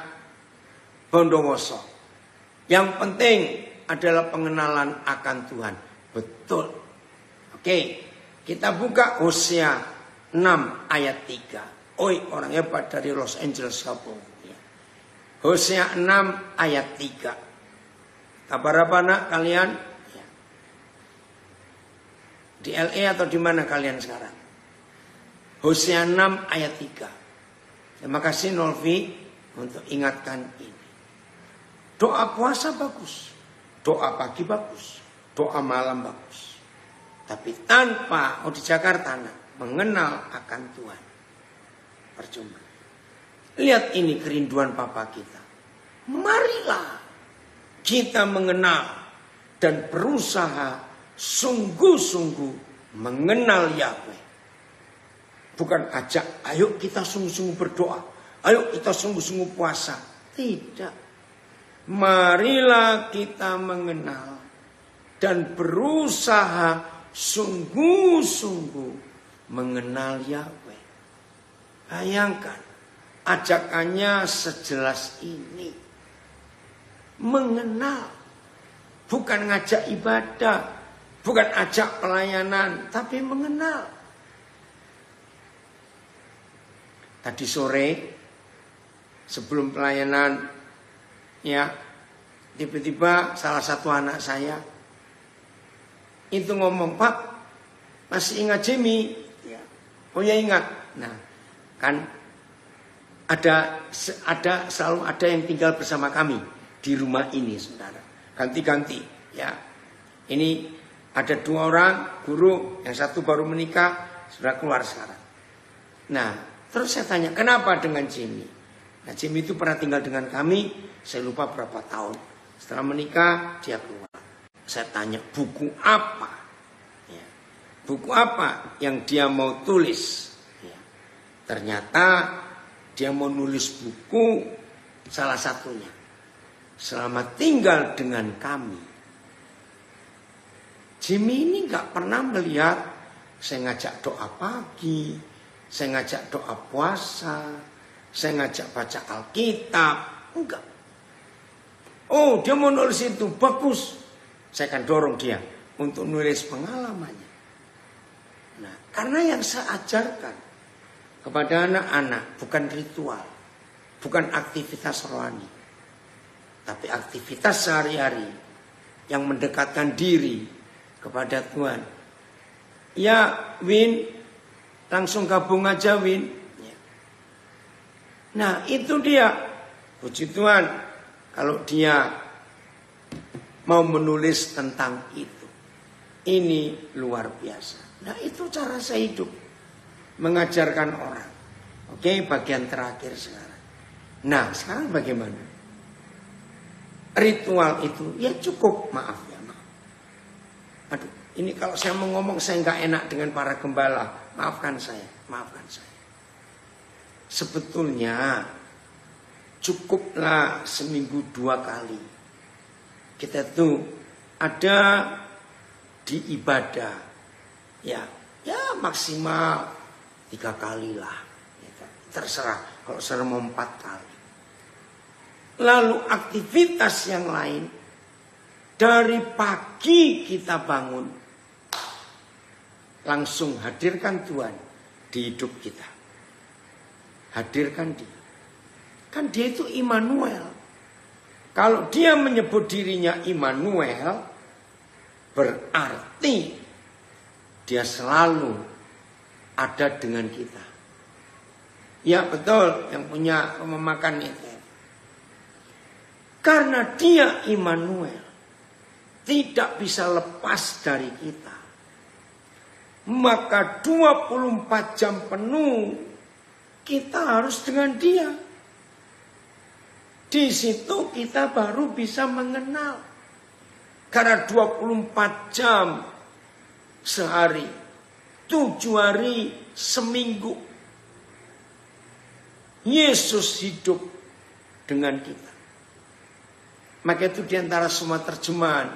Bondowoso. Yang penting adalah pengenalan akan Tuhan. Betul. Oke, kita buka Hosea 6 ayat 3. Oi, orang hebat dari Los Angeles Kampung. Hosea 6 ayat 3. Kabar apa nak kalian? Ya. Di LA atau di mana kalian sekarang? Hosea 6 ayat 3. Terima kasih Nolvi untuk ingatkan ini. Doa puasa bagus. Doa pagi bagus. Doa malam bagus. Tapi tanpa di Jakarta mengenal akan Tuhan, percuma. Lihat ini kerinduan Papa kita. Marilah kita mengenal dan berusaha sungguh-sungguh mengenal Yahweh. Bukan ajak, ayo kita sungguh-sungguh berdoa. Ayo kita sungguh-sungguh puasa. Tidak. Marilah kita mengenal dan berusaha sungguh-sungguh mengenal Yahweh. Bayangkan, ajakannya sejelas ini. Mengenal. Bukan ngajak ibadah. Bukan ajak pelayanan. Tapi mengenal. Tadi sore sebelum pelayanan ya tiba-tiba salah satu anak saya itu ngomong, Pak masih ingat Jimmy? Ya. Oh ya ingat. Nah kan selalu ada yang tinggal bersama kami di rumah ini saudara. Ganti-ganti ya. Ini ada 2 orang guru, yang satu baru menikah sudah keluar sekarang. Nah terus saya tanya, kenapa dengan Jimmy? Nah Jimmy itu pernah tinggal dengan kami, saya lupa berapa tahun. Setelah menikah, dia keluar. Saya tanya, buku apa? Ya. Buku apa yang dia mau tulis? Ya. Ternyata dia mau nulis buku, salah satunya. Selamat tinggal dengan kami. Jimmy ini gak pernah melihat saya ngajak doa pagi, saya ngajak doa puasa, saya ngajak baca Alkitab. Enggak. Oh dia mau nulis itu, bagus. Saya akan dorong dia untuk nulis pengalamannya. Nah, karena yang saya ajarkan kepada anak-anak bukan ritual, bukan aktivitas rohani, tapi aktivitas sehari-hari yang mendekatkan diri kepada Tuhan. Ya, Win, langsung gabung aja Win. Nah itu dia. Puji Tuhan. Kalau dia mau menulis tentang itu. Ini luar biasa. Nah itu cara saya hidup. Mengajarkan orang. Oke, bagian terakhir sekarang. Nah sekarang bagaimana? Ritual itu ya cukup. Maaf ya maaf. Aduh ini kalau saya mau ngomong saya gak enak dengan para gembala. Maafkan saya. Sebetulnya cukuplah seminggu 2 kali. Kita tuh ada di ibadah. Ya maksimal 3 kali lah. Terserah. Kalau saya mau 4 kali. Lalu aktivitas yang lain. Dari pagi kita bangun. Langsung hadirkan Tuhan di hidup kita. Hadirkan dia. Kan dia itu Immanuel. Kalau dia menyebut dirinya Immanuel, berarti dia selalu ada dengan kita. Ya betul, yang punya memakan itu. Karena dia Immanuel, tidak bisa lepas dari kita. Maka 24 jam penuh kita harus dengan dia. Di situ kita baru bisa mengenal. Karena 24 jam sehari, 7 hari seminggu, Yesus hidup dengan kita. Maka itu diantara semua terjemahan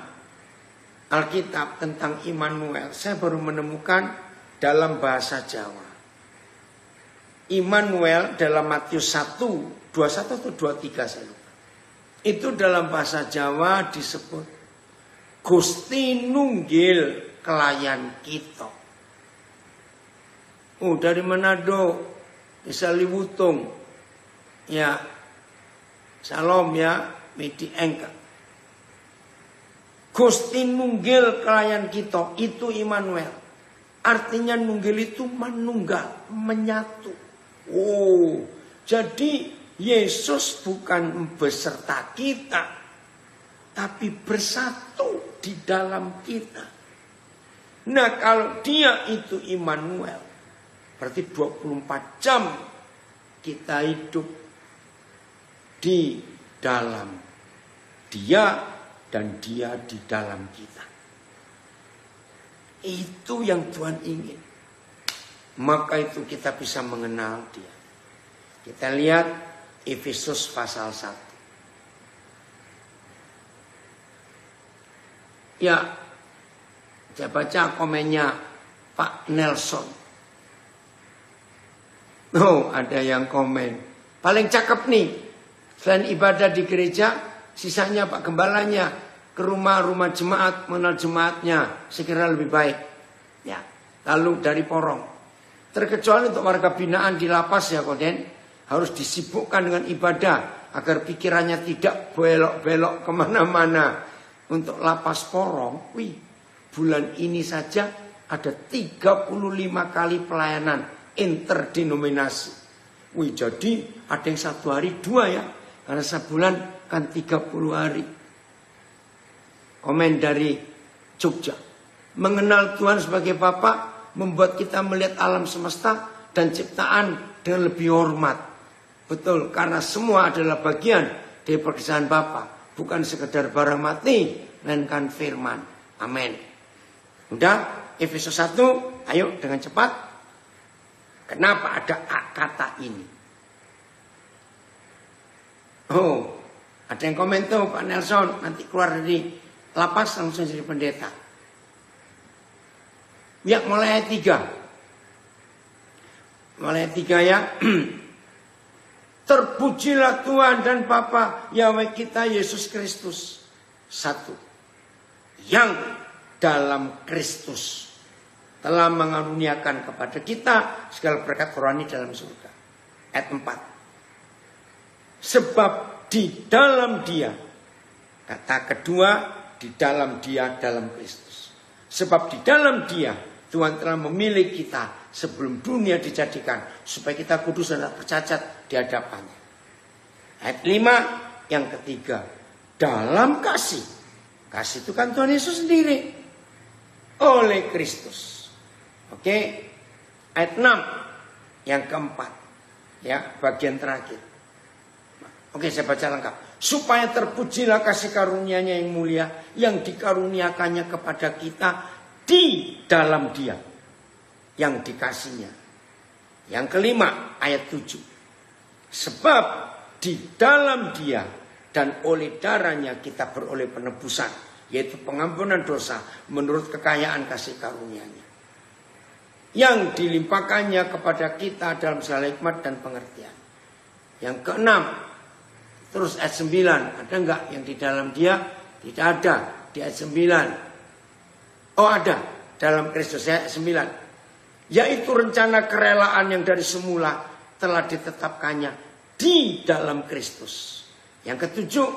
Alkitab tentang Immanuel, saya baru menemukan dalam bahasa Jawa. Immanuel dalam Matius 1, 21 atau 23 saya lupa. Itu dalam bahasa Jawa disebut Gusti nunggil kelayan kita. Oh, dari Manado, Desa Liwutung. Ya, salam ya, Medi Engka. Gusti nunggil kelayan kita, itu Immanuel. Artinya nunggil itu menunggal, menyatu. Oh, jadi Yesus bukan beserta kita, tapi bersatu di dalam kita. Nah, kalau dia itu Immanuel, berarti 24 jam kita hidup di dalam dia dan dia di dalam kita. Itu yang Tuhan ingin. Maka itu kita bisa mengenal dia. Kita lihat Efesus pasal 1. Ya, saya baca komennya Pak Nelson. Oh, ada yang komen. Paling cakep nih. Selain ibadah di gereja, sisanya Pak Gembalanya ke rumah-rumah jemaat, mengenal jemaatnya, sekira lebih baik. Ya, lalu dari Porong. Terkecuali untuk warga binaan di lapas ya Koden, harus disibukkan dengan ibadah agar pikirannya tidak belok-belok kemana-mana. Untuk lapas Porong, bulan ini saja ada 35 kali pelayanan interdenominasi. Jadi ada yang 1 hari 2 ya, karena sebulan kan 30 hari. Komen dari Jogja. Mengenal Tuhan sebagai Bapa membuat kita melihat alam semesta dan ciptaan dengan lebih hormat. Betul, karena semua adalah bagian dari pekerjaan Bapa. Bukan sekedar barang mati, melainkan firman. Amin. Udah, Efesus 1, ayo dengan cepat. Kenapa ada kata ini? Oh, ada yang komen tuh Pak Nelson, nanti keluar dari lapas langsung jadi pendeta. Ya, mulai ayat 3. Mulai ayat 3 ya. Terpujilah Tuhan dan Bapa Yahweh kita Yesus Kristus. 1. Yang dalam Kristus telah mengaruniakan kepada kita segala berkat rohani dalam surga. Ayat 4. Sebab di dalam dia, kata kedua, di dalam dia, dalam Kristus. Sebab di dalam dia Tuhan telah memilih kita sebelum dunia dijadikan, supaya kita kudus dan tak bercacat di hadapannya. Ayat 5 yang ketiga, dalam kasih. Kasih itu kan Tuhan Yesus sendiri. Oleh Kristus. Oke. Ayat 6 yang keempat. Ya, bagian terakhir. Oke, saya baca lengkap. Supaya terpujilah kasih karunia-Nya yang mulia, yang dikaruniakannya kepada kita di dalam dia, yang dikasihnya. Yang kelima, ayat 7. Sebab di dalam dia dan oleh darahnya kita beroleh penebusan, yaitu pengampunan dosa menurut kekayaan kasih karunia-Nya, yang dilimpahkannya kepada kita dalam segala hikmat dan pengertian. Yang keenam, terus ayat 9, ada enggak yang di dalam dia? Tidak ada. Di ayat 9. Oh, ada. Dalam Kristus, ayat 9. Yaitu rencana kerelaan yang dari semula telah ditetapkannya di dalam Kristus. Yang ketujuh,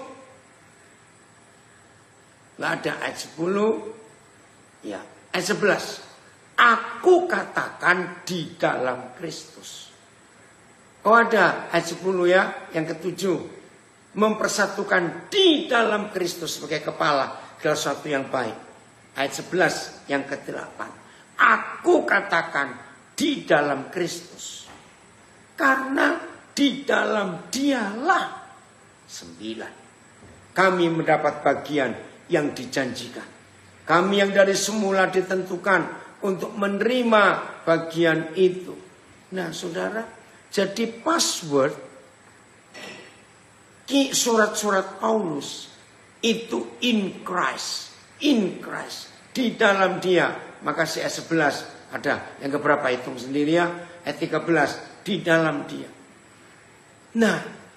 enggak ada. Ayat 10. Ya, ayat 11. Aku katakan di dalam Kristus. Oh ada ayat 10 ya, yang ketujuh. Mempersatukan di dalam Kristus sebagai kepala adalah sesuatu yang baik. Ayat 11 yang ke-8. Aku katakan di dalam Kristus. Karena di dalam dialah 9. Kami mendapat bagian yang dijanjikan. Kami yang dari semula ditentukan untuk menerima bagian itu. Nah saudara, jadi password surat-surat Paulus itu in Christ. In Christ. Di dalam dia. Maka ayat 11 ada. Yang keberapa hitung sendiri ya. Ayat 13. Di dalam dia. Nah.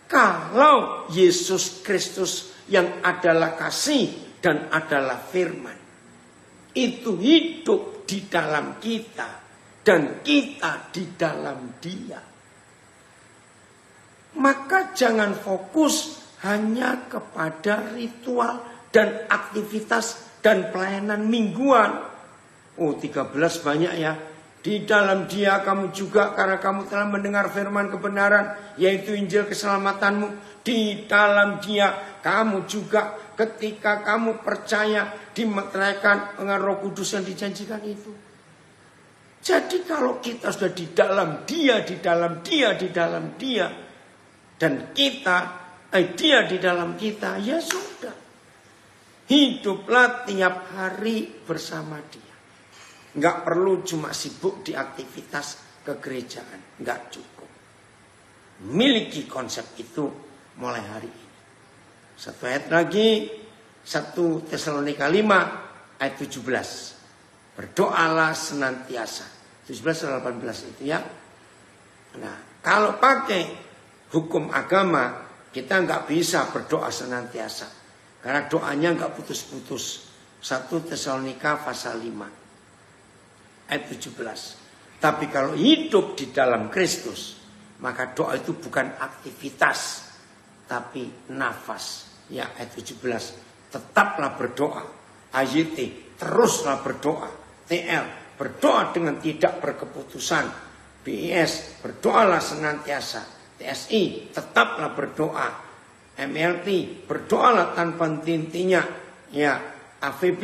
Kalau Yesus Kristus yang adalah kasih dan adalah firman. Itu hidup di dalam kita. Dan kita di dalam dia. Maka jangan fokus hanya kepada ritual dan aktivitas dan pelayanan mingguan. Oh 13 banyak ya. Di dalam dia kamu juga karena kamu telah mendengar firman kebenaran. Yaitu Injil keselamatanmu. Di dalam dia kamu juga ketika kamu percaya dimeteraikan dengan Roh Kudus yang dijanjikan itu. Jadi kalau kita sudah di dalam dia, di dalam dia, di dalam dia. Dan kita, dia di dalam kita, ya sudah. Hiduplah tiap hari bersama dia. Enggak perlu cuma sibuk di aktivitas kegerejaan. Enggak cukup. Miliki konsep itu mulai hari ini. Satu ayat lagi. 1 Tesalonika 5 ayat 17. Berdoalah senantiasa. 17-18 itu ya. Nah kalau pakai hukum agama. Kita enggak bisa berdoa senantiasa. Karena doanya enggak putus-putus. 1 Tesalonika pasal 5. Ayat 17. Tapi kalau hidup di dalam Kristus, maka doa itu bukan aktivitas, tapi nafas. Ya ayat 17. Tetaplah berdoa. AYT, teruslah berdoa. TL, berdoa dengan tidak berkeputusan. BIS, berdoalah senantiasa. TSI, tetaplah berdoa. MLT, berdoalah tanpa henti-hentinya. Ya, AVB,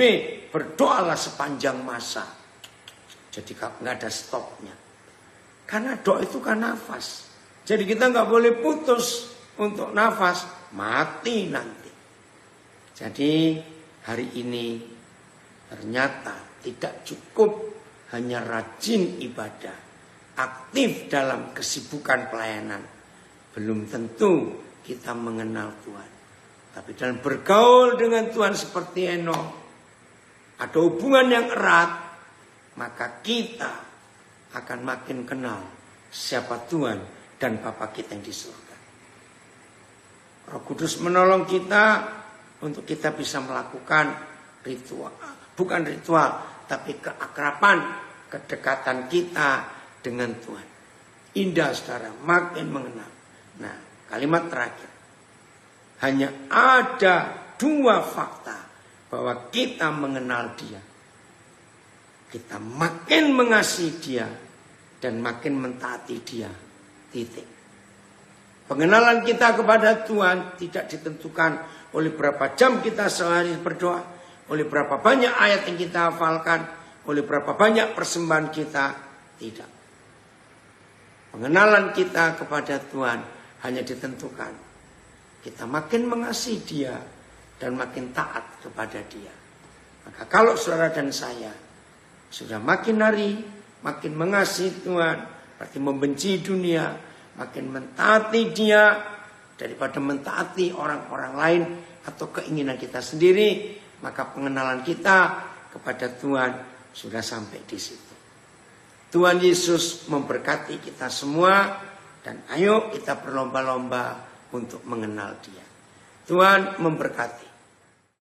berdoalah sepanjang masa. Jadi nggak ada stopnya. Karena doa itu kan nafas. Jadi kita nggak boleh putus untuk nafas. Mati nanti. Jadi hari ini ternyata tidak cukup hanya rajin ibadah. Aktif dalam kesibukan pelayanan. Belum tentu kita mengenal Tuhan. Tapi dalam bergaul dengan Tuhan seperti Henokh. Ada hubungan yang erat. Maka kita akan makin kenal siapa Tuhan dan Bapa kita yang di surga. Roh Kudus menolong kita untuk kita bisa melakukan ritual. Bukan ritual, tapi keakraban, kedekatan kita dengan Tuhan. Indah saudara, makin mengenal. Nah, kalimat terakhir. Hanya ada 2 fakta bahwa kita mengenal dia. Kita makin mengasihi dia dan makin mentaati dia. Titik. Pengenalan kita kepada Tuhan tidak ditentukan oleh berapa jam kita sehari berdoa, oleh berapa banyak ayat yang kita hafalkan, oleh berapa banyak persembahan kita. Tidak. Pengenalan kita kepada Tuhan hanya ditentukan kita makin mengasihi dia dan makin taat kepada dia. Maka kalau saudara dan saya sudah makin hari, makin mengasihi Tuhan, berarti membenci dunia, makin mentaati dia, daripada mentaati orang-orang lain atau keinginan kita sendiri, maka pengenalan kita kepada Tuhan sudah sampai di situ. Tuhan Yesus memberkati kita semua, dan ayo kita berlomba-lomba untuk mengenal dia. Tuhan memberkati.